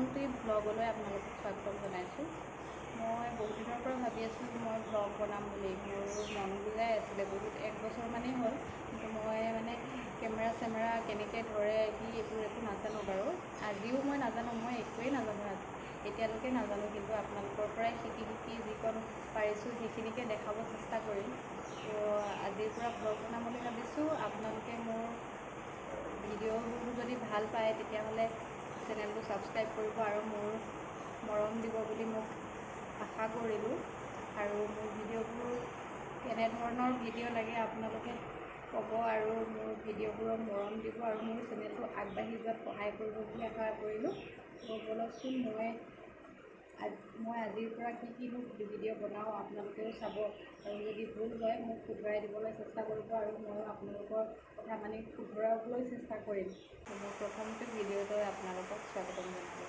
এটি ব্লগলৈ আপোনালোকক স্বাগতম জনাইছোঁ। মই বহুত দিনৰ পৰা ভাবি আছিলোঁ মই ব্লগ বনাম বুলি, মোৰ মন বুজাই আছিলে বহুত, 1 বছৰমানেই হ'ল। কিন্তু মই কেমেৰা কেনেকৈ ধৰে এইবোৰ একো নাজানো বাৰু। আজিও মই নাজানো, মই একোৱেই নাজানো এতিয়ালৈকে নাজানো। কিন্তু আপোনালোকৰ পৰাই শিকি যিকণ পাৰিছোঁ সেইখিনিকে দেখাব চেষ্টা কৰিম। তো আজিৰ পৰা ব্লগ বনাম বুলি ভাবিছোঁ। আপোনালোকে মোৰ ভিডিঅ'বোৰ যদি ভাল পায় তেতিয়াহ'লে চেনেলটো ছাবস্ক্ৰাইব কৰিব আৰু মোৰ মৰম দিব বুলি মোক আশা কৰিলোঁ। আৰু মোৰ ভিডিঅ'বোৰ কেনেধৰণৰ ভিডিঅ' লাগে আপোনালোকে ক'ব আৰু মোৰ ভিডিঅ'বোৰত মৰম দিব আৰু মোৰ চেনেলটো আগবাঢ়ি যোৱাত সহায় কৰিব বুলি আশা কৰিলোঁ। তো বলকচোন মই আজিৰ পৰা কিনো ভিডিঅ' বনাওঁ আপোনালোকেও চাব, আৰু যদি ভুল হয় মোক শুধৰাই দিবলৈ চেষ্টা কৰিব আৰু ময়ো আপোনালোকৰ কথা মানি শুধৰাবলৈ চেষ্টা কৰিম। মোৰ প্ৰথমটো ভিডিঅ'লৈ আপোনালোকক স্বাগতম জনালোঁ।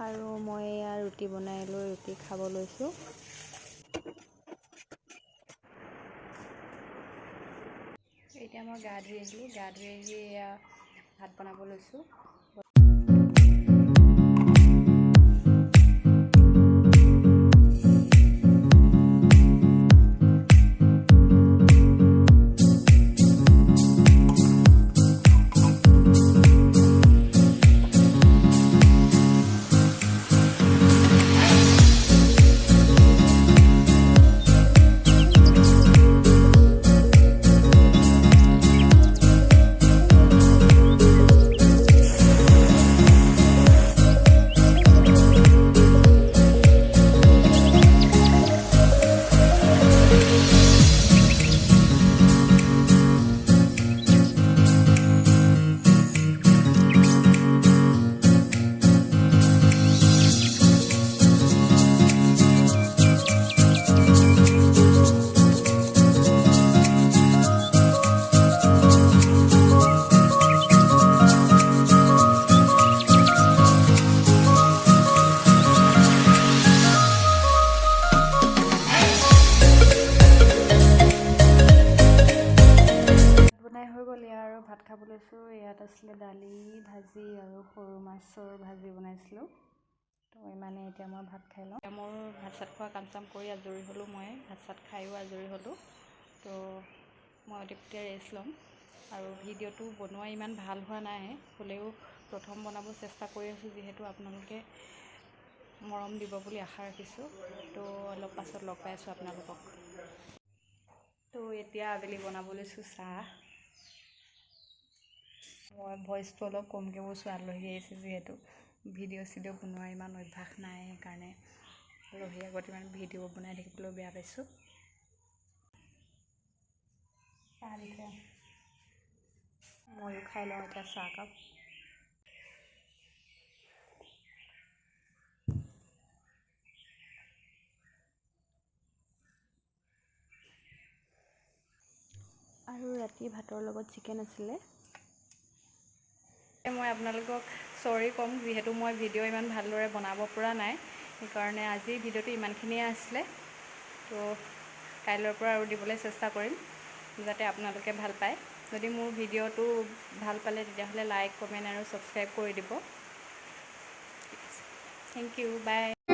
আৰু মই এয়া ৰুটি বনাই লৈ ৰুটি খাব লৈছোঁ। এতিয়া মই গা ধুই আহিলোঁ, গা ধুই আহি এয়া ভাত বনাব লৈছোঁ। ভাত খাব লৈছোঁ। ইয়াত আছিলে দালি, ভাজি আৰু সৰু মাছৰ ভাজি বনাইছিলোঁ। তো ইমানে, এতিয়া মই ভাত খাই লওঁ। মোৰ ভাত চাত খোৱা কাম চাম কৰি আজৰি হ'লোঁ, মই ভাত চাত খায়ো আজৰি হ'লোঁ। তো মই এতিয়া ৰেষ্ট ল'ম। আৰু ভিডিঅ'টো বনোৱা ইমান ভাল হোৱা নাই, হ'লেও প্ৰথম বনাব চেষ্টা কৰি আছোঁ, যিহেতু আপোনালোকে মৰম দিব বুলি আশা ৰাখিছোঁ। তো অলপ পাছত লগ পাই আছোঁ আপোনালোকক। তো এতিয়া আবেলি বনাব লৈছোঁ চাহ। মই ভইচটো অলপ কমকৈ কৈছোঁ, আলহী আহিছে যিহেতু। ভিডিঅ' চিডিঅ' বনোৱা ইমান অভ্যাস নাই, সেইকাৰণে আলহীৰ আগত ইমান ভিডিঅ' বনাই থাকিবলৈ বেয়া পাইছোঁ। চাহ দিছে, ময়ো খাই লওঁ এতিয়া চাহকাপ। আৰু ৰাতি ভাতৰ লগত চিকেন আছিলে। মই আপোনালোকক চৰি ক'ম, যিহেতু মই ভিডিঅ' ইমান ভালদৰে বনাব পৰা নাই, সেইকাৰণে আজিৰ ভিডিঅ'টো ইমানখিনিয়ে আছিলে। তো কাইলৈৰ পৰা আৰু দিবলৈ চেষ্টা কৰিম, যাতে আপোনালোকে ভাল পায়। যদি মোৰ ভিডিঅ'টো ভাল পালে তেতিয়াহ'লে লাইক, কমেণ্ট আৰু ছাবস্ক্ৰাইব কৰি দিব। থেংক ইউ বাই।